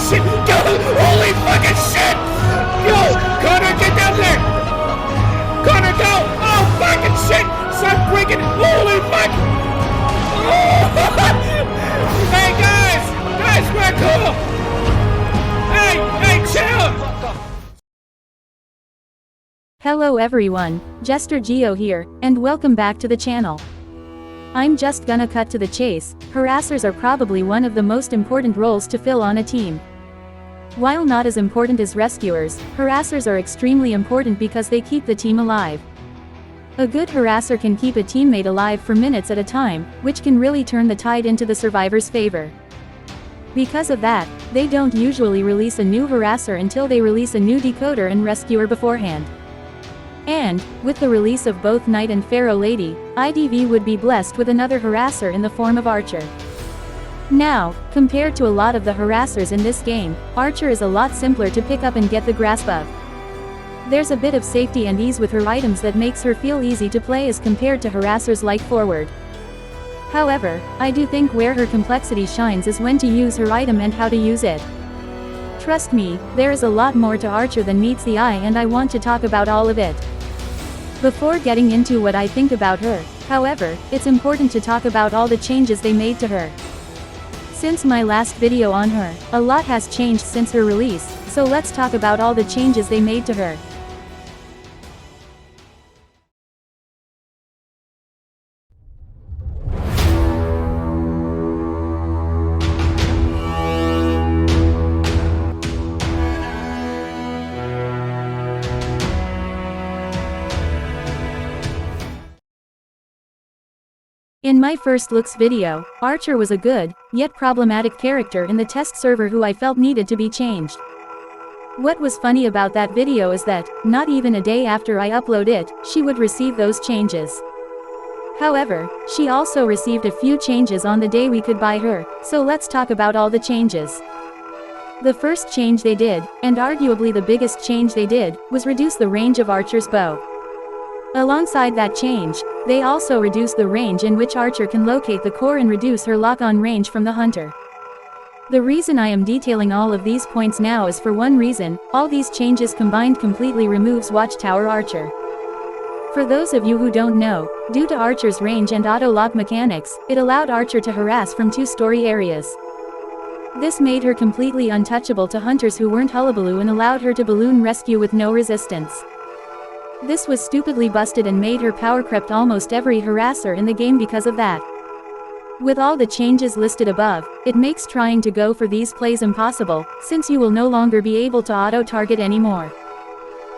shit! Go! Holy fucking shit! Go! Connor, get down there! Connor, go! Oh, fucking shit! Stop breaking! Holy fuck! Oh. Hey, guys! Guys, we're cool! Hey, chill! Hello everyone, JesterGio here, and welcome back to the channel. I'm just gonna cut to the chase. Harassers are probably one of the most important roles to fill on a team. While not as important as rescuers, harassers are extremely important because they keep the team alive. A good harasser can keep a teammate alive for minutes at a time, which can really turn the tide into the survivor's favor. Because of that, they don't usually release a new harasser until they release a new decoder and rescuer beforehand. And, with the release of both Knight and Pharaoh Lady, IDV would be blessed with another harasser in the form of Archer. Now, compared to a lot of the harassers in this game, Archer is a lot simpler to pick up and get the grasp of. There's a bit of safety and ease with her items that makes her feel easy to play as compared to harassers like Forward. However, I do think where her complexity shines is when to use her item and how to use it. Trust me, there is a lot more to Archer than meets the eye, and I want to talk about all of it. Before getting into what I think about her, however, it's important to talk about all the changes they made to her. Since my last video on her, a lot has changed since her release, so let's talk about all the changes they made to her. In my first looks video, Archer was a good, yet problematic character in the test server who I felt needed to be changed. What was funny about that video is that, not even a day after I upload it, she would receive those changes. However, she also received a few changes on the day we could buy her, so let's talk about all the changes. The first change they did, and arguably the biggest change they did, was reduce the range of Archer's bow. Alongside that change, they also reduced the range in which Archer can locate the core and reduce her lock-on range from the hunter. The reason I am detailing all of these points now is for one reason: all these changes combined completely removes Watchtower Archer. For those of you who don't know, due to Archer's range and auto-lock mechanics, it allowed Archer to harass from 2-story areas. This made her completely untouchable to hunters who weren't hullabaloo and allowed her to balloon rescue with no resistance. This was stupidly busted and made her power crept almost every harasser in the game because of that. With all the changes listed above, it makes trying to go for these plays impossible, since you will no longer be able to auto-target anymore.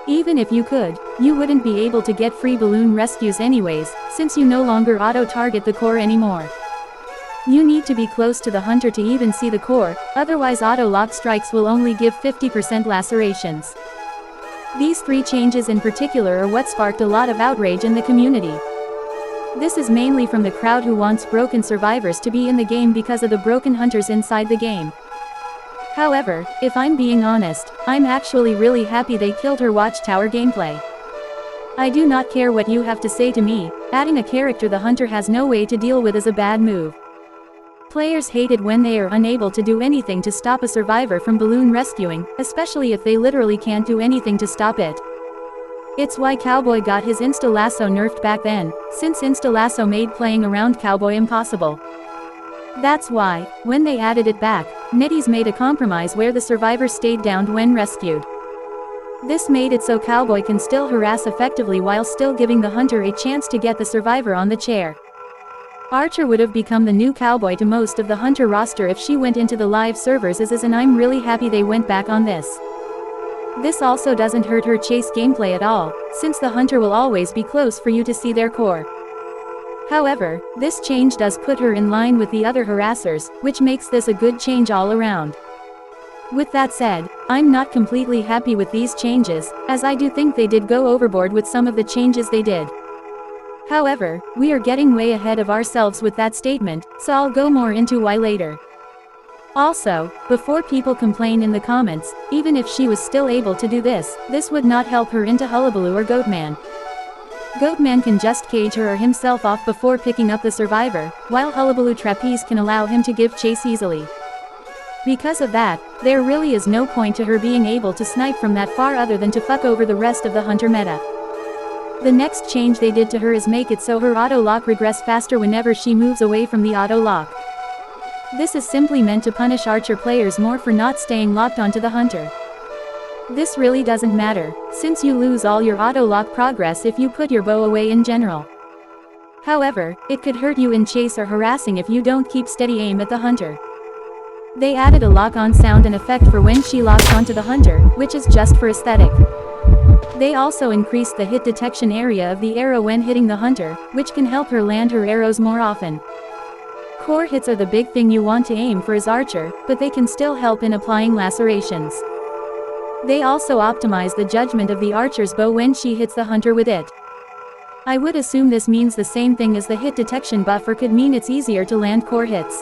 Even if you could, you wouldn't be able to get free balloon rescues anyways, since you no longer auto-target the core anymore. You need to be close to the hunter to even see the core, otherwise auto-lock strikes will only give 50% lacerations. These 3 changes in particular are what sparked a lot of outrage in the community. This is mainly from the crowd who wants broken survivors to be in the game because of the broken hunters inside the game. However, if I'm being honest, I'm actually really happy they killed her Watchtower gameplay. I do not care what you have to say to me, adding a character the hunter has no way to deal with is a bad move. Players hate it when they are unable to do anything to stop a survivor from balloon rescuing, especially if they literally can't do anything to stop it. It's why Cowboy got his Insta Lasso nerfed back then, since Insta Lasso made playing around Cowboy impossible. That's why, when they added it back, NetEase made a compromise where the survivor stayed downed when rescued. This made it so Cowboy can still harass effectively while still giving the hunter a chance to get the survivor on the chair. Archer would have become the new Cowboy to most of the hunter roster if she went into the live servers and I'm really happy they went back on this. This also doesn't hurt her chase gameplay at all, since the hunter will always be close for you to see their core. However, this change does put her in line with the other harassers, which makes this a good change all around. With that said, I'm not completely happy with these changes, as I do think they did go overboard with some of the changes they did. However, we are getting way ahead of ourselves with that statement, so I'll go more into why later. Also, before people complain in the comments, even if she was still able to do this would not help her into Hullabaloo or Goatman. Goatman can just cage her or himself off before picking up the survivor, while Hullabaloo Trapeze can allow him to give chase easily. Because of that, there really is no point to her being able to snipe from that far other than to fuck over the rest of the hunter meta. The next change they did to her is make it so her auto-lock regress faster whenever she moves away from the auto-lock. This is simply meant to punish archer players more for not staying locked onto the hunter. This really doesn't matter, since you lose all your auto-lock progress if you put your bow away in general. However, it could hurt you in chase or harassing if you don't keep steady aim at the hunter. They added a lock-on sound and effect for when she locks onto the hunter, which is just for aesthetic. They also increased the hit detection area of the arrow when hitting the hunter, which can help her land her arrows more often. Core hits are the big thing you want to aim for as archer, but they can still help in applying lacerations. They also optimize the judgment of the archer's bow when she hits the hunter with it. I would assume this means the same thing as the hit detection buffer could mean it's easier to land core hits.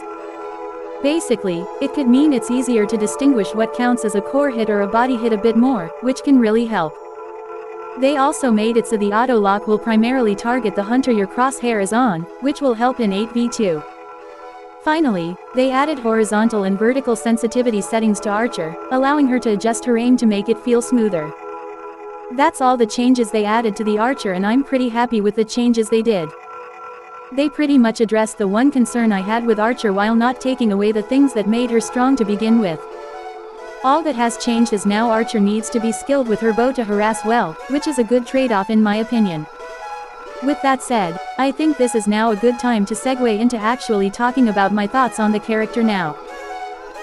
Basically, it could mean it's easier to distinguish what counts as a core hit or a body hit a bit more, which can really help. They also made it so the auto-lock will primarily target the hunter your crosshair is on, which will help in 8v2. Finally, they added horizontal and vertical sensitivity settings to Archer, allowing her to adjust her aim to make it feel smoother. That's all the changes they added to the Archer, and I'm pretty happy with the changes they did. They pretty much addressed the one concern I had with Archer while not taking away the things that made her strong to begin with. All that has changed is now Archer needs to be skilled with her bow to harass well, which is a good trade-off in my opinion. With that said, I think this is now a good time to segue into actually talking about my thoughts on the character now.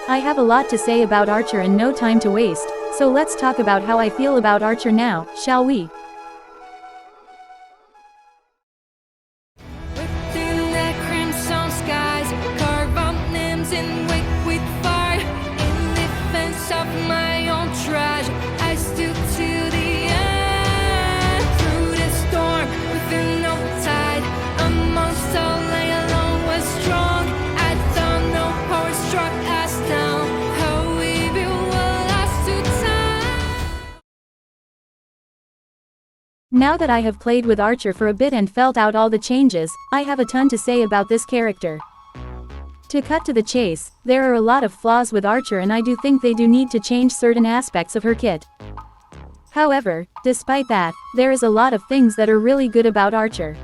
I have a lot to say about Archer and no time to waste, so let's talk about how I feel about Archer now, shall we? Now that I have played with Archer for a bit and felt out all the changes, I have a ton to say about this character. To cut to the chase, there are a lot of flaws with Archer, and I do think they do need to change certain aspects of her kit. However, despite that, there is a lot of things that are really good about Archer.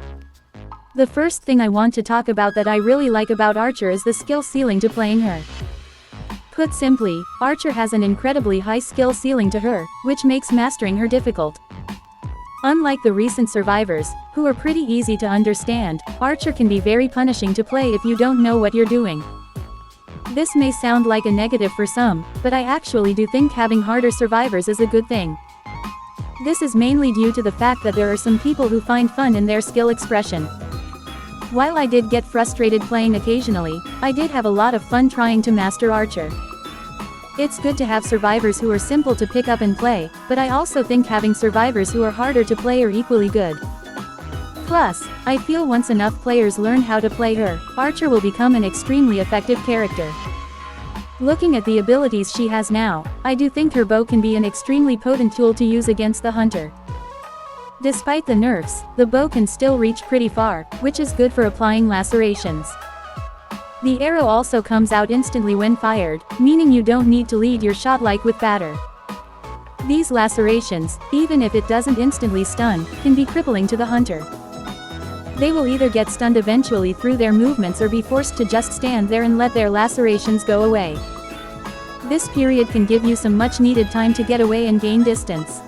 The first thing I want to talk about that I really like about Archer is the skill ceiling to playing her. Put simply, Archer has an incredibly high skill ceiling to her, which makes mastering her difficult. Unlike the recent survivors, who are pretty easy to understand, Archer can be very punishing to play if you don't know what you're doing. This may sound like a negative for some, but I actually do think having harder survivors is a good thing. This is mainly due to the fact that there are some people who find fun in their skill expression. While I did get frustrated playing occasionally, I did have a lot of fun trying to master Archer. It's good to have survivors who are simple to pick up and play, but I also think having survivors who are harder to play are equally good. Plus, I feel once enough players learn how to play her, Archer will become an extremely effective character. Looking at the abilities she has now, I do think her bow can be an extremely potent tool to use against the hunter. Despite the nerfs, the bow can still reach pretty far, which is good for applying lacerations. The arrow also comes out instantly when fired, meaning you don't need to lead your shot like with batter. These lacerations, even if it doesn't instantly stun, can be crippling to the hunter. They will either get stunned eventually through their movements or be forced to just stand there and let their lacerations go away. This period can give you some much needed time to get away and gain distance.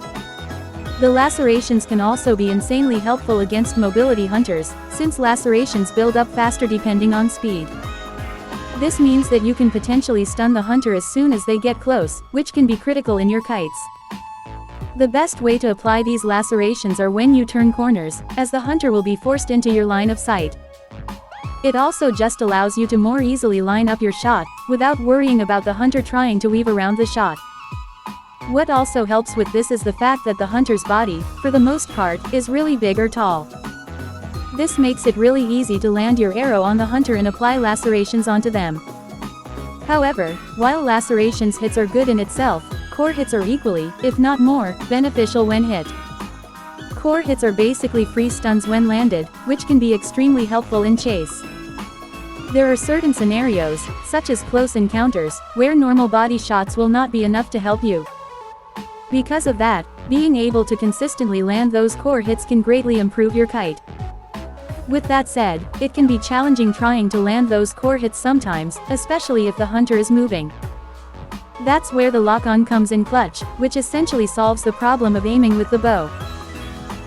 The lacerations can also be insanely helpful against mobility hunters, since lacerations build up faster depending on speed. This means that you can potentially stun the hunter as soon as they get close, which can be critical in your kites. The best way to apply these lacerations are when you turn corners, as the hunter will be forced into your line of sight. It also just allows you to more easily line up your shot, without worrying about the hunter trying to weave around the shot. What also helps with this is the fact that the hunter's body, for the most part, is really big or tall. This makes it really easy to land your arrow on the hunter and apply lacerations onto them. However, while lacerations hits are good in itself, core hits are equally, if not more, beneficial when hit. Core hits are basically free stuns when landed, which can be extremely helpful in chase. There are certain scenarios, such as close encounters, where normal body shots will not be enough to help you. Because of that, being able to consistently land those core hits can greatly improve your kite. With that said, it can be challenging trying to land those core hits sometimes, especially if the hunter is moving. That's where the lock-on comes in clutch, which essentially solves the problem of aiming with the bow.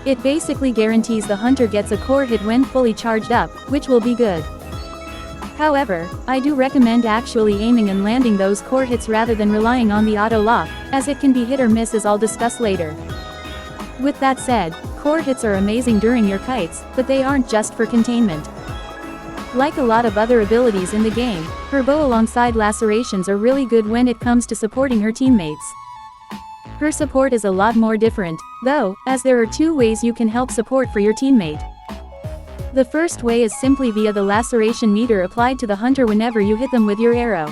It basically guarantees the hunter gets a core hit when fully charged up, which will be good. However, I do recommend actually aiming and landing those core hits rather than relying on the auto lock, as it can be hit or miss, as I'll discuss later. With that said, core hits are amazing during your kites, but they aren't just for containment. Like a lot of other abilities in the game, her bow alongside lacerations are really good when it comes to supporting her teammates. Her support is a lot more different, though, as there are two ways you can help support for your teammate. The first way is simply via the laceration meter applied to the hunter whenever you hit them with your arrow.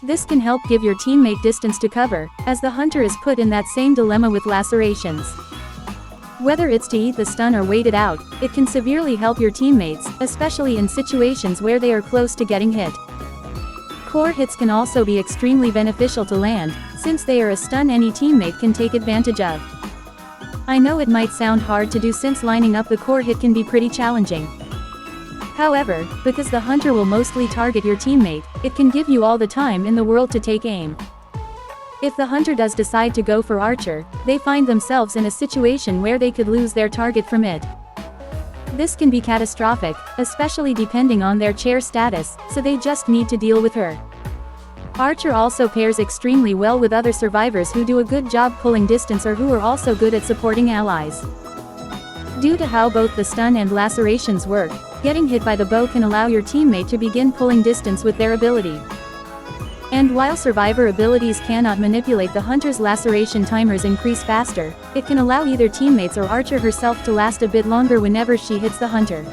This can help give your teammate distance to cover, as the hunter is put in that same dilemma with lacerations. Whether it's to eat the stun or wait it out, it can severely help your teammates, especially in situations where they are close to getting hit. Core hits can also be extremely beneficial to land, since they are a stun any teammate can take advantage of. I know it might sound hard to do since lining up the core hit can be pretty challenging. However, because the hunter will mostly target your teammate, it can give you all the time in the world to take aim. If the hunter does decide to go for archer, they find themselves in a situation where they could lose their target from it. This can be catastrophic, especially depending on their chair status, so they just need to deal with her. Archer also pairs extremely well with other survivors who do a good job pulling distance or who are also good at supporting allies. Due to how both the stun and lacerations work, getting hit by the bow can allow your teammate to begin pulling distance with their ability. And while survivor abilities cannot manipulate the hunter's laceration timers increase faster, it can allow either teammates or Archer herself to last a bit longer whenever she hits the hunter.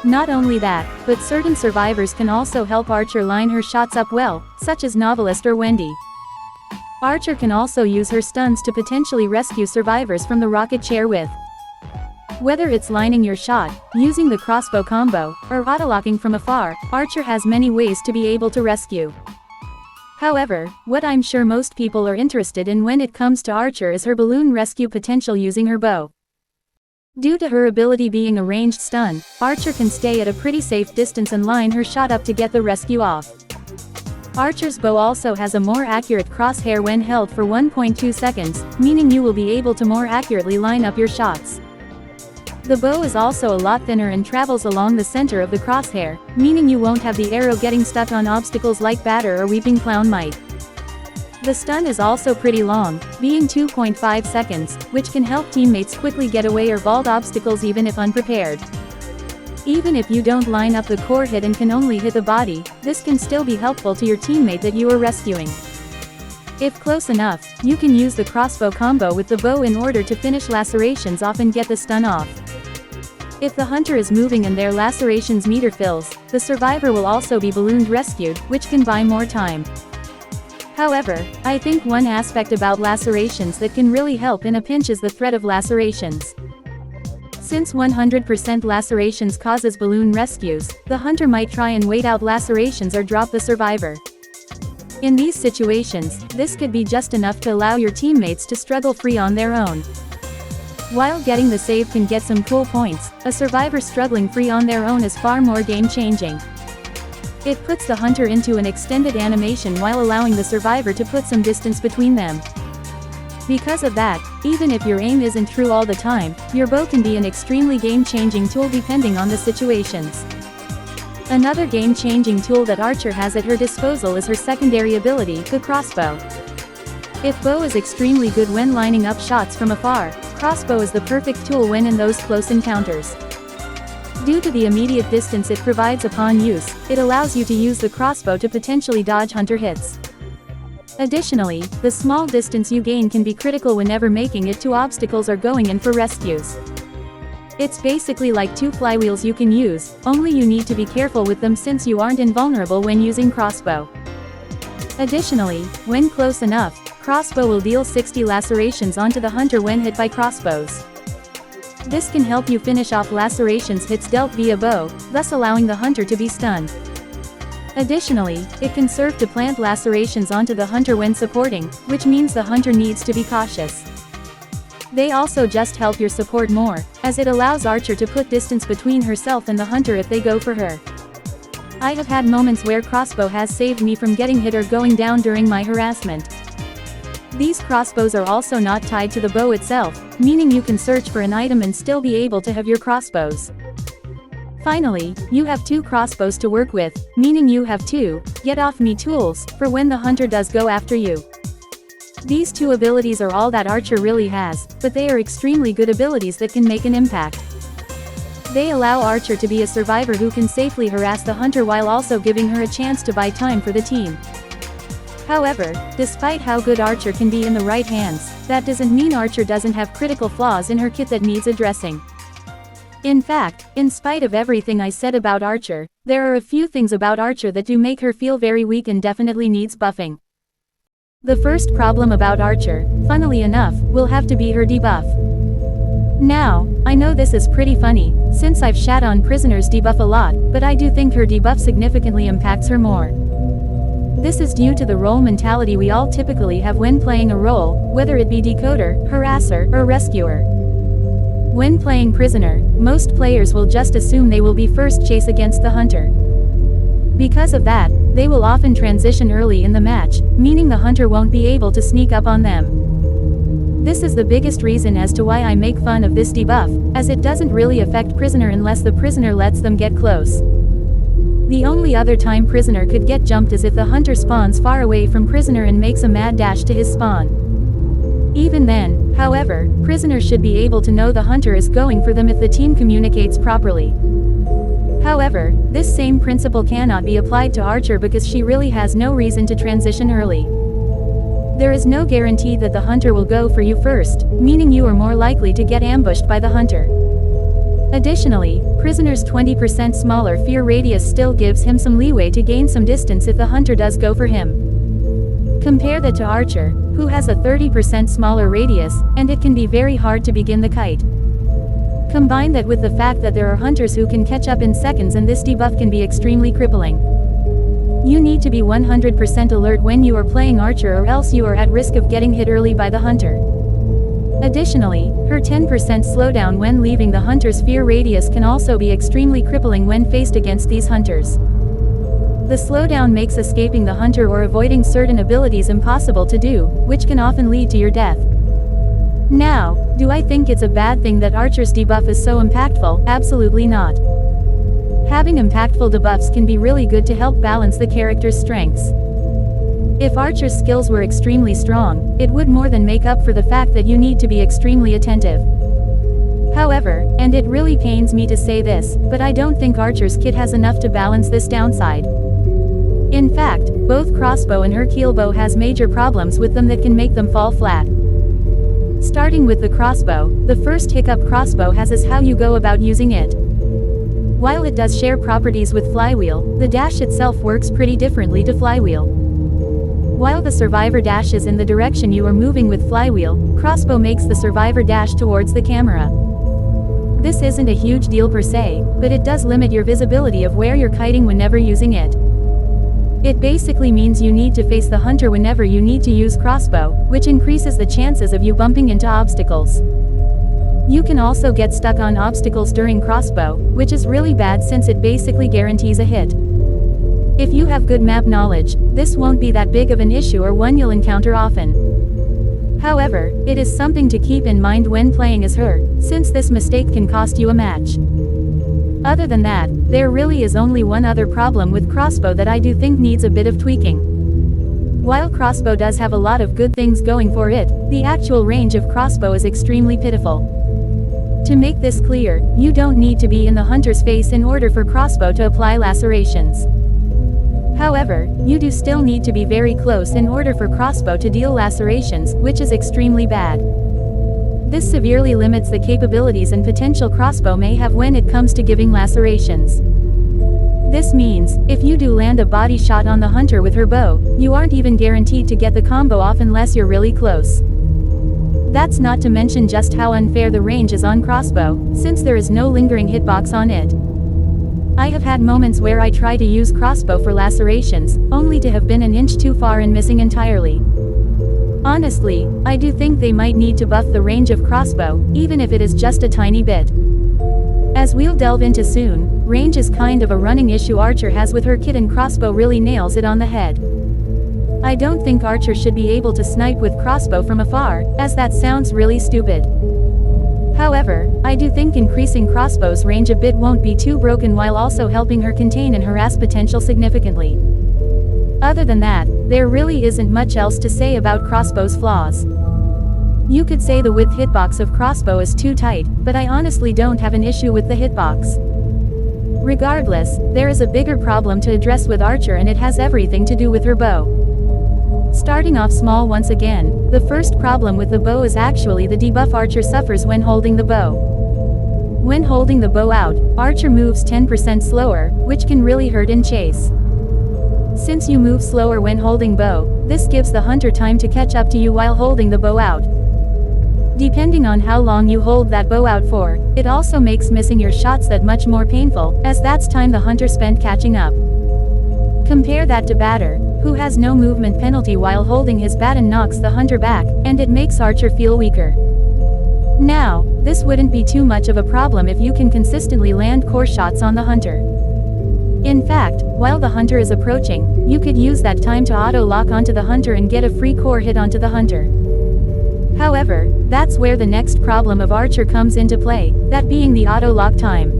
Not only that, but certain survivors can also help Archer line her shots up well, such as Novelist or Wendy. Archer can also use her stuns to potentially rescue survivors from the rocket chair with. Whether it's lining your shot, using the crossbow combo, or autolocking from afar, Archer has many ways to be able to rescue. However, what I'm sure most people are interested in when it comes to Archer is her balloon rescue potential using her bow. Due to her ability being a ranged stun, Archer can stay at a pretty safe distance and line her shot up to get the rescue off. Archer's bow also has a more accurate crosshair when held for 1.2 seconds, meaning you will be able to more accurately line up your shots. The bow is also a lot thinner and travels along the center of the crosshair, meaning you won't have the arrow getting stuck on obstacles like Batter or Weeping Clown Mite. The stun is also pretty long, being 2.5 seconds, which can help teammates quickly get away or vault obstacles even if unprepared. Even if you don't line up the core hit and can only hit the body, this can still be helpful to your teammate that you are rescuing. If close enough, you can use the crossbow combo with the bow in order to finish lacerations off and get the stun off. If the hunter is moving and their lacerations meter fills, the survivor will also be ballooned rescued, which can buy more time. However, I think one aspect about lacerations that can really help in a pinch is the threat of lacerations. Since 100% lacerations causes balloon rescues, the hunter might try and wait out lacerations or drop the survivor. In these situations, this could be just enough to allow your teammates to struggle free on their own. While getting the save can get some cool points, a survivor struggling free on their own is far more game-changing. It puts the hunter into an extended animation while allowing the survivor to put some distance between them. Because of that, even if your aim isn't true all the time, your bow can be an extremely game-changing tool depending on the situations. Another game-changing tool that Archer has at her disposal is her secondary ability, the crossbow. If bow is extremely good when lining up shots from afar, crossbow is the perfect tool when in those close encounters. Due to the immediate distance it provides upon use, it allows you to use the crossbow to potentially dodge hunter hits. Additionally, the small distance you gain can be critical whenever making it to obstacles or going in for rescues. It's basically like two flywheels you can use, only you need to be careful with them since you aren't invulnerable when using crossbow. Additionally, when close enough, crossbow will deal 60 lacerations onto the hunter when hit by crossbows. This can help you finish off lacerations hits dealt via bow, thus allowing the hunter to be stunned. Additionally, it can serve to plant lacerations onto the hunter when supporting, which means the hunter needs to be cautious. They also just help your support more, as it allows Archer to put distance between herself and the hunter if they go for her. I have had moments where crossbow has saved me from getting hit or going down during my harassment. These crossbows are also not tied to the bow itself, meaning you can search for an item and still be able to have your crossbows. Finally, you have 2 crossbows to work with, meaning you have 2 get off me tools for when the hunter does go after you. These 2 abilities are all that Archer really has, but they are extremely good abilities that can make an impact. They allow Archer to be a survivor who can safely harass the hunter while also giving her a chance to buy time for the team. However, despite how good Archer can be in the right hands, that doesn't mean Archer doesn't have critical flaws in her kit that needs addressing. In fact, in spite of everything I said about Archer, there are a few things about Archer that do make her feel very weak and definitely needs buffing. The first problem about Archer, funnily enough, will have to be her debuff. Now, I know this is pretty funny, since I've shat on Prisoner's debuff a lot, but I do think her debuff significantly impacts her more. This is due to the role mentality we all typically have when playing a role, whether it be decoder, harasser, or rescuer. When playing Prisoner, most players will just assume they will be first chase against the hunter. Because of that, they will often transition early in the match, meaning the hunter won't be able to sneak up on them. This is the biggest reason as to why I make fun of this debuff, as it doesn't really affect Prisoner unless the Prisoner lets them get close. The only other time Prisoner could get jumped is if the hunter spawns far away from Prisoner and makes a mad dash to his spawn. Even then, however, Prisoner should be able to know the hunter is going for them if the team communicates properly. However, this same principle cannot be applied to Archer because she really has no reason to transition early. There is no guarantee that the hunter will go for you first, meaning you are more likely to get ambushed by the hunter. Additionally, Prisoner's 20% smaller fear radius still gives him some leeway to gain some distance if the hunter does go for him. Compare that to Archer, who has a 30% smaller radius, and it can be very hard to begin the kite. Combine that with the fact that there are hunters who can catch up in seconds and this debuff can be extremely crippling. You need to be 100% alert when you are playing Archer or else you are at risk of getting hit early by the hunter. Additionally, her 10% slowdown when leaving the hunter's fear radius can also be extremely crippling when faced against these hunters. The slowdown makes escaping the hunter or avoiding certain abilities impossible to do, which can often lead to your death. Now, do I think it's a bad thing that Archer's debuff is so impactful? Absolutely not. Having impactful debuffs can be really good to help balance the character's strengths. If Archer's skills were extremely strong, it would more than make up for the fact that you need to be extremely attentive. However, and it really pains me to say this, but I don't think Archer's kit has enough to balance this downside. In fact, both crossbow and her keelbow has major problems with them that can make them fall flat. Starting with the crossbow, the first hiccup crossbow has is how you go about using it. While it does share properties with flywheel, the dash itself works pretty differently to flywheel. While the survivor dashes in the direction you are moving with flywheel, crossbow makes the survivor dash towards the camera. This isn't a huge deal per se, but it does limit your visibility of where you're kiting whenever using it. It basically means you need to face the hunter whenever you need to use crossbow, which increases the chances of you bumping into obstacles. You can also get stuck on obstacles during crossbow, which is really bad since it basically guarantees a hit. If you have good map knowledge, this won't be that big of an issue or one you'll encounter often. However, it is something to keep in mind when playing as her, since this mistake can cost you a match. Other than that, there really is only one other problem with crossbow that I do think needs a bit of tweaking. While crossbow does have a lot of good things going for it, the actual range of crossbow is extremely pitiful. To make this clear, you don't need to be in the hunter's face in order for crossbow to apply lacerations. However, you do still need to be very close in order for crossbow to deal lacerations, which is extremely bad. This severely limits the capabilities and potential crossbow may have when it comes to giving lacerations. This means, if you do land a body shot on the hunter with her bow, you aren't even guaranteed to get the combo off unless you're really close. That's not to mention just how unfair the range is on crossbow, since there is no lingering hitbox on it. I have had moments where I try to use crossbow for lacerations, only to have been an inch too far and missing entirely. Honestly, I do think they might need to buff the range of crossbow, even if it is just a tiny bit. As we'll delve into soon, range is kind of a running issue Archer has with her kit, and crossbow really nails it on the head. I don't think Archer should be able to snipe with crossbow from afar, as that sounds really stupid. However, I do think increasing crossbow's range a bit won't be too broken while also helping her contain and harass potential significantly. Other than that, there really isn't much else to say about crossbow's flaws. You could say the width hitbox of crossbow is too tight, but I honestly don't have an issue with the hitbox. Regardless, there is a bigger problem to address with Archer, and it has everything to do with her bow. Starting off small once again, the first problem with the bow is actually the debuff Archer suffers when holding the bow. When holding the bow out, Archer moves 10% slower, which can really hurt in chase. Since you move slower when holding bow, this gives the hunter time to catch up to you while holding the bow out. Depending on how long you hold that bow out for, it also makes missing your shots that much more painful, as that's time the hunter spent catching up. Compare that to Batter, who has no movement penalty while holding his bat and knocks the hunter back, and it makes Archer feel weaker. Now, this wouldn't be too much of a problem if you can consistently land core shots on the hunter. In fact, while the hunter is approaching, you could use that time to auto-lock onto the hunter and get a free core hit onto the hunter. However, that's where the next problem of Archer comes into play, that being the auto-lock time.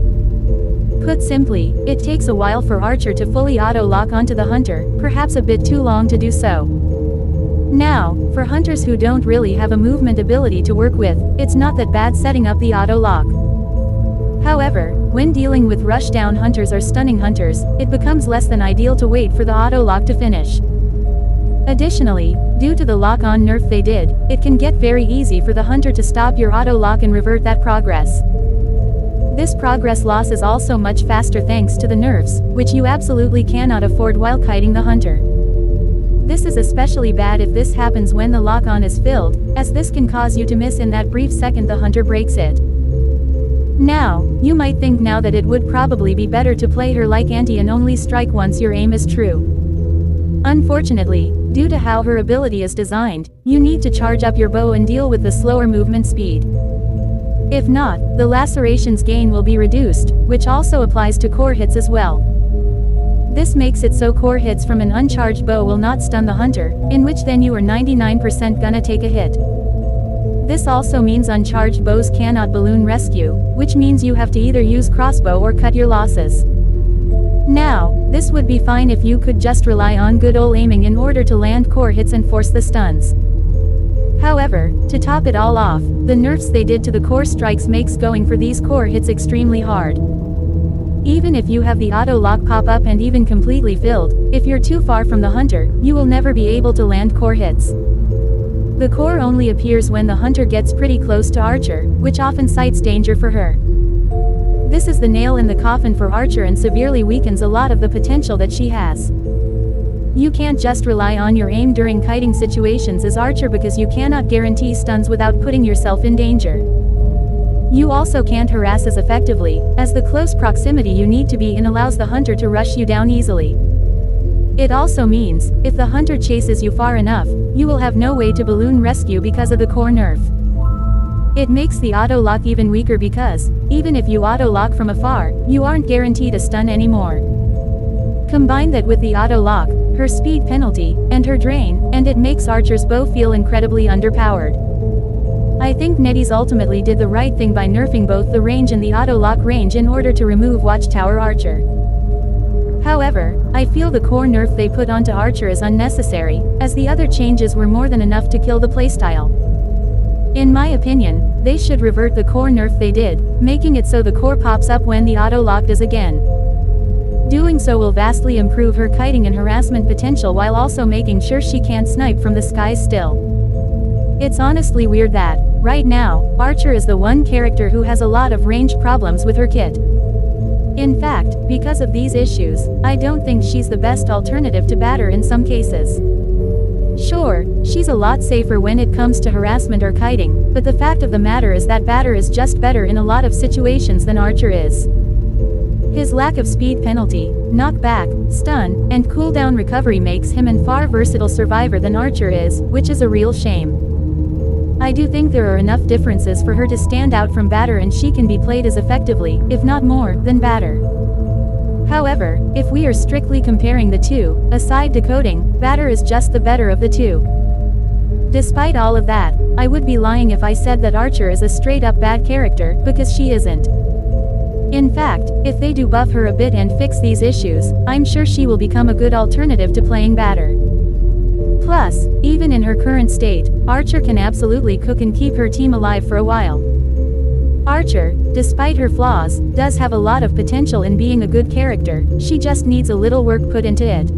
Put simply, it takes a while for Archer to fully auto-lock onto the hunter, perhaps a bit too long to do so. Now, for hunters who don't really have a movement ability to work with, it's not that bad setting up the auto-lock. However, when dealing with rush-down hunters or stunning hunters, it becomes less than ideal to wait for the auto-lock to finish. Additionally, due to the lock-on nerf they did, it can get very easy for the hunter to stop your auto-lock and revert that progress. This progress loss is also much faster thanks to the nerfs, which you absolutely cannot afford while kiting the hunter. This is especially bad if this happens when the lock-on is filled, as this can cause you to miss in that brief second the hunter breaks it. Now, you might think now that it would probably be better to play her like anti and only strike once your aim is true. Unfortunately, due to how her ability is designed, you need to charge up your bow and deal with the slower movement speed. If not, the lacerations gain will be reduced, which also applies to core hits as well. This makes it so core hits from an uncharged bow will not stun the hunter, in which then you are 99% gonna take a hit. This also means uncharged bows cannot balloon rescue, which means you have to either use crossbow or cut your losses. Now, this would be fine if you could just rely on good ol' aiming in order to land core hits and force the stuns. However, to top it all off, the nerfs they did to the core strikes makes going for these core hits extremely hard. Even if you have the auto-lock pop up and even completely filled, if you're too far from the hunter, you will never be able to land core hits. The core only appears when the hunter gets pretty close to Archer, which often cites danger for her. This is the nail in the coffin for Archer and severely weakens a lot of the potential that she has. You can't just rely on your aim during kiting situations as Archer because you cannot guarantee stuns without putting yourself in danger. You also can't harass as effectively, as the close proximity you need to be in allows the hunter to rush you down easily. It also means, if the hunter chases you far enough, you will have no way to balloon rescue because of the core nerf. It makes the auto-lock even weaker because, even if you auto-lock from afar, you aren't guaranteed a stun anymore. Combine that with the auto-lock, her speed penalty, and her drain, and it makes Archer's bow feel incredibly underpowered. I think NetEase ultimately did the right thing by nerfing both the range and the auto-lock range in order to remove Watchtower Archer. However, I feel the core nerf they put onto Archer is unnecessary, as the other changes were more than enough to kill the playstyle. In my opinion, they should revert the core nerf they did, making it so the core pops up when the auto-lock does again. Doing so will vastly improve her kiting and harassment potential while also making sure she can't snipe from the skies still. It's honestly weird that, right now, Archer is the one character who has a lot of range problems with her kit. In fact, because of these issues, I don't think she's the best alternative to Batter in some cases. Sure, she she's a lot safer when it comes to harassment or kiting, but the fact of the matter is that Batter is just better in a lot of situations than Archer is. His lack of speed penalty, knockback, stun, and cooldown recovery makes him a far versatile survivor than Archer is, which is a real shame. I do think there are enough differences for her to stand out from Batter, and she can be played as effectively, if not more, than Batter. However, if we are strictly comparing the two, aside decoding, Batter is just the better of the two. Despite all of that, I would be lying if I said that Archer is a straight-up bad character, because she isn't. In fact, if they do buff her a bit and fix these issues, I'm sure she will become a good alternative to playing Batter. Plus, even in her current state, Archer can absolutely cook and keep her team alive for a while. Archer, despite her flaws, does have a lot of potential in being a good character, she just needs a little work put into it.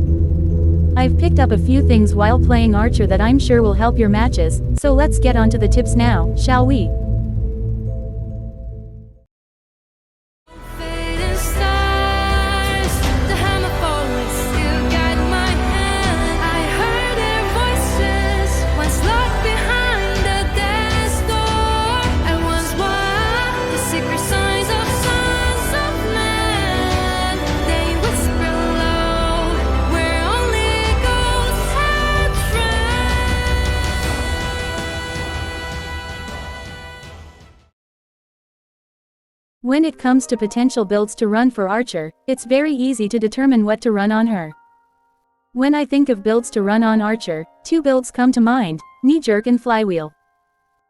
I've picked up a few things while playing Archer that I'm sure will help your matches, so let's get onto the tips now, shall we? When it comes to potential builds to run for Archer, it's very easy to determine what to run on her. When I think of builds to run on Archer, two builds come to mind, Knee-Jerk and Flywheel.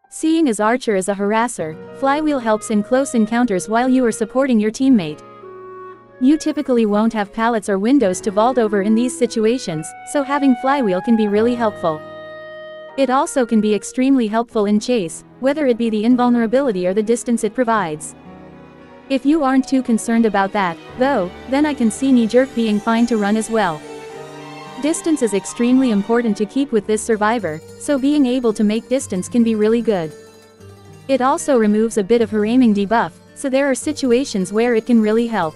Seeing as Archer is a harasser, Flywheel helps in close encounters while you are supporting your teammate. You typically won't have pallets or windows to vault over in these situations, so having Flywheel can be really helpful. It also can be extremely helpful in chase, whether it be the invulnerability or the distance it provides. If you aren't too concerned about that, though, then I can see Knee-Jerk being fine to run as well. Distance is extremely important to keep with this survivor, so being able to make distance can be really good. It also removes a bit of her aiming debuff, so there are situations where it can really help.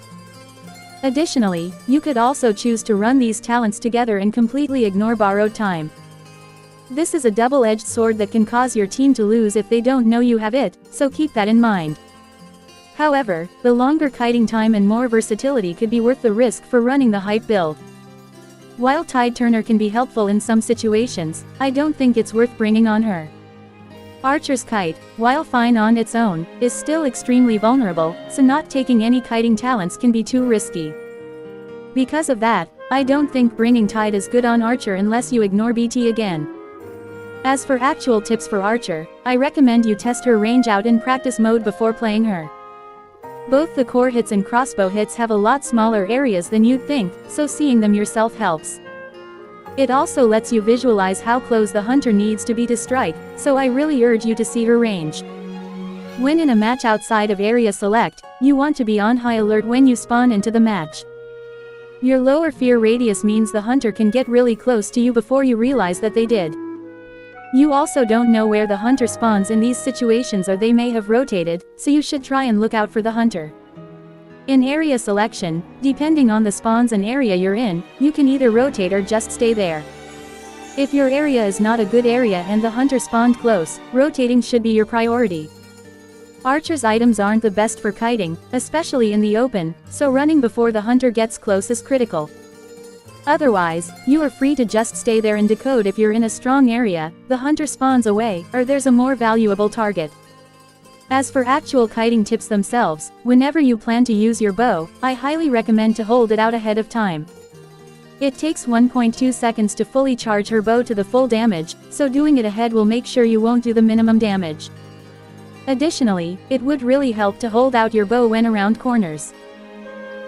Additionally, you could also choose to run these talents together and completely ignore borrowed time. This is a double-edged sword that can cause your team to lose if they don't know you have it, so keep that in mind. However, the longer kiting time and more versatility could be worth the risk for running the hype build. While Tide Turner can be helpful in some situations, I don't think it's worth bringing on her. Archer's kite, while fine on its own, is still extremely vulnerable, so not taking any kiting talents can be too risky. Because of that, I don't think bringing Tide is good on Archer unless you ignore BT again. As for actual tips for Archer, I recommend you test her range out in practice mode before playing her. Both the core hits and crossbow hits have a lot smaller areas than you'd think, so seeing them yourself helps. It also lets you visualize how close the hunter needs to be to strike, so I really urge you to see her range. When in a match outside of area select, you want to be on high alert when you spawn into the match. Your lower fear radius means the hunter can get really close to you before you realize that they did. You also don't know where the hunter spawns in these situations, or they may have rotated, so you should try and look out for the hunter. In area selection, depending on the spawns and area you're in, you can either rotate or just stay there. If your area is not a good area and the hunter spawned close, rotating should be your priority. Archer's items aren't the best for kiting, especially in the open, so running before the hunter gets close is critical. Otherwise, you are free to just stay there and decode if you're in a strong area, the hunter spawns away, or there's a more valuable target. As for actual kiting tips themselves, whenever you plan to use your bow, I highly recommend to hold it out ahead of time. It takes 1.2 seconds to fully charge her bow to the full damage, so doing it ahead will make sure you won't do the minimum damage. Additionally, it would really help to hold out your bow when around corners.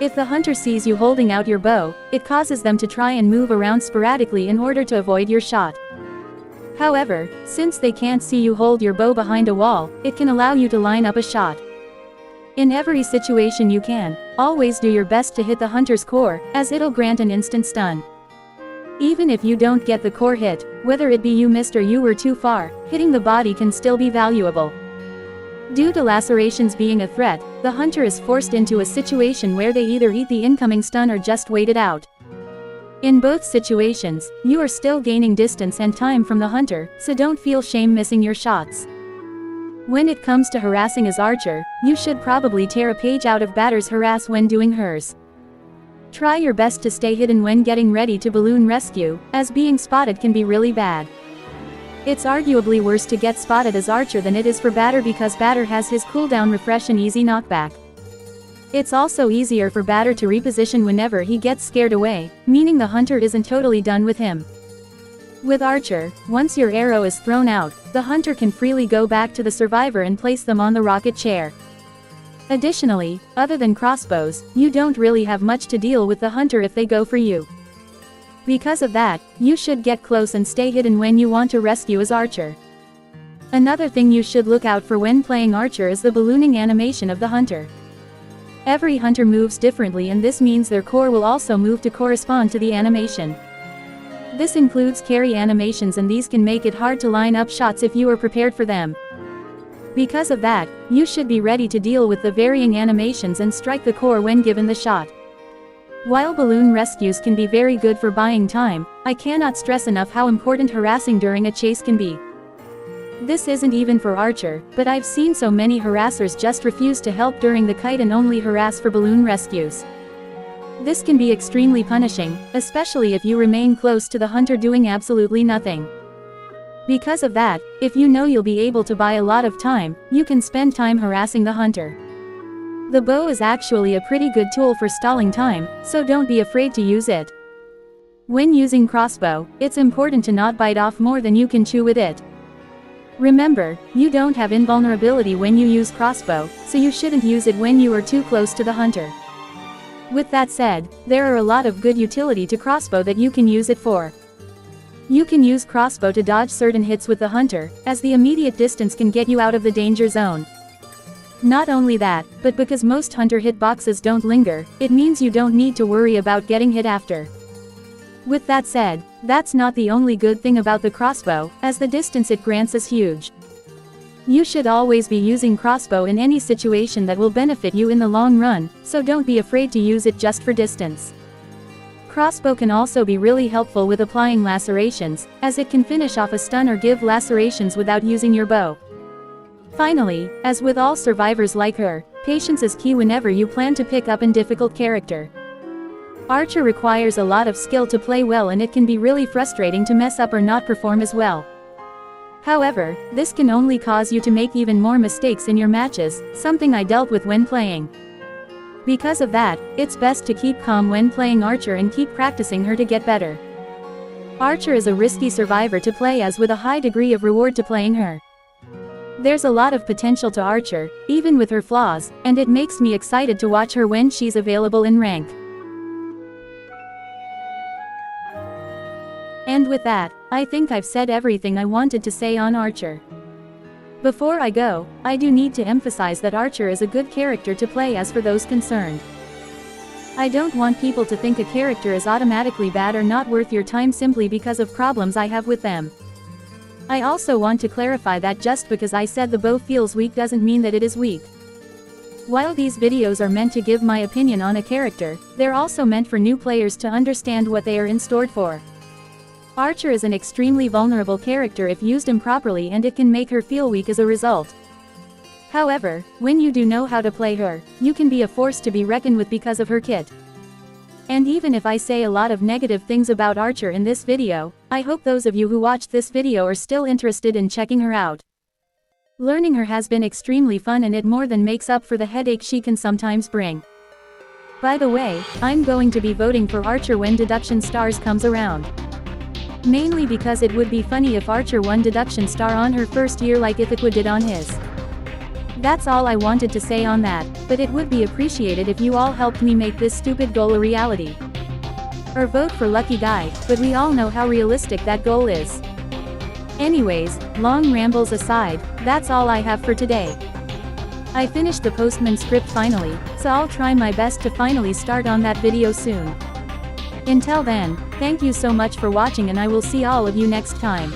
If the hunter sees you holding out your bow, it causes them to try and move around sporadically in order to avoid your shot. However, since they can't see you hold your bow behind a wall, it can allow you to line up a shot. In every situation you can, always do your best to hit the hunter's core, as it'll grant an instant stun. Even if you don't get the core hit, whether it be you missed or you were too far, hitting the body can still be valuable. Due to lacerations being a threat, the hunter is forced into a situation where they either eat the incoming stun or just wait it out. In both situations, you are still gaining distance and time from the hunter, so don't feel shame missing your shots. When it comes to harassing as Archer, you should probably tear a page out of Batter's harass when doing hers. Try your best to stay hidden when getting ready to balloon rescue, as being spotted can be really bad. It's arguably worse to get spotted as Archer than it is for Batter because Batter has his cooldown refresh and easy knockback. It's also easier for Batter to reposition whenever he gets scared away, meaning the hunter isn't totally done with him. With Archer, once your arrow is thrown out, the hunter can freely go back to the survivor and place them on the rocket chair. Additionally, other than crossbows, you don't really have much to deal with the hunter if they go for you. Because of that, you should get close and stay hidden when you want to rescue as Archer. Another thing you should look out for when playing Archer is the ballooning animation of the hunter. Every hunter moves differently and this means their core will also move to correspond to the animation. This includes carry animations and these can make it hard to line up shots if you are prepared for them. Because of that, you should be ready to deal with the varying animations and strike the core when given the shot. While balloon rescues can be very good for buying time, I cannot stress enough how important harassing during a chase can be. This isn't even for Archer, but I've seen so many harassers just refuse to help during the kite and only harass for balloon rescues. This can be extremely punishing, especially if you remain close to the hunter doing absolutely nothing. Because of that, if you know you'll be able to buy a lot of time, you can spend time harassing the hunter. The bow is actually a pretty good tool for stalling time, so don't be afraid to use it. When using crossbow, it's important to not bite off more than you can chew with it. Remember, you don't have invulnerability when you use crossbow, so you shouldn't use it when you are too close to the hunter. With that said, there are a lot of good utility to crossbow that you can use it for. You can use crossbow to dodge certain hits with the hunter, as the immediate distance can get you out of the danger zone. Not only that, but because most hunter hitboxes don't linger, it means you don't need to worry about getting hit after. With that said, that's not the only good thing about the crossbow, as the distance it grants is huge. You should always be using crossbow in any situation that will benefit you in the long run, so don't be afraid to use it just for distance. Crossbow can also be really helpful with applying lacerations, as it can finish off a stun or give lacerations without using your bow. Finally, as with all survivors like her, patience is key whenever you plan to pick up a difficult character. Archer requires a lot of skill to play well and it can be really frustrating to mess up or not perform as well. However, this can only cause you to make even more mistakes in your matches, something I dealt with when playing. Because of that, it's best to keep calm when playing Archer and keep practicing her to get better. Archer is a risky survivor to play as with a high degree of reward to playing her. There's a lot of potential to Archer, even with her flaws, and it makes me excited to watch her when she's available in rank. And with that, I think I've said everything I wanted to say on Archer. Before I go, I do need to emphasize that Archer is a good character to play as for those concerned. I don't want people to think a character is automatically bad or not worth your time simply because of problems I have with them. I also want to clarify that just because I said the bow feels weak doesn't mean that it is weak. While these videos are meant to give my opinion on a character, they're also meant for new players to understand what they are in store for. Archer is an extremely vulnerable character if used improperly and it can make her feel weak as a result. However, when you do know how to play her, you can be a force to be reckoned with because of her kit. And even if I say a lot of negative things about Archer in this video, I hope those of you who watched this video are still interested in checking her out. Learning her has been extremely fun and it more than makes up for the headache she can sometimes bring. By the way, I'm going to be voting for Archer when Deduction Stars comes around. Mainly because it would be funny if Archer won Deduction Star on her first year like Ithaca did on his. That's all I wanted to say on that, but it would be appreciated if you all helped me make this stupid goal a reality. Or vote for Lucky Guy, but we all know how realistic that goal is. Anyways, long rambles aside, that's all I have for today. I finished the Postman script finally, so I'll try my best to finally start on that video soon. Until then, thank you so much for watching and I will see all of you next time.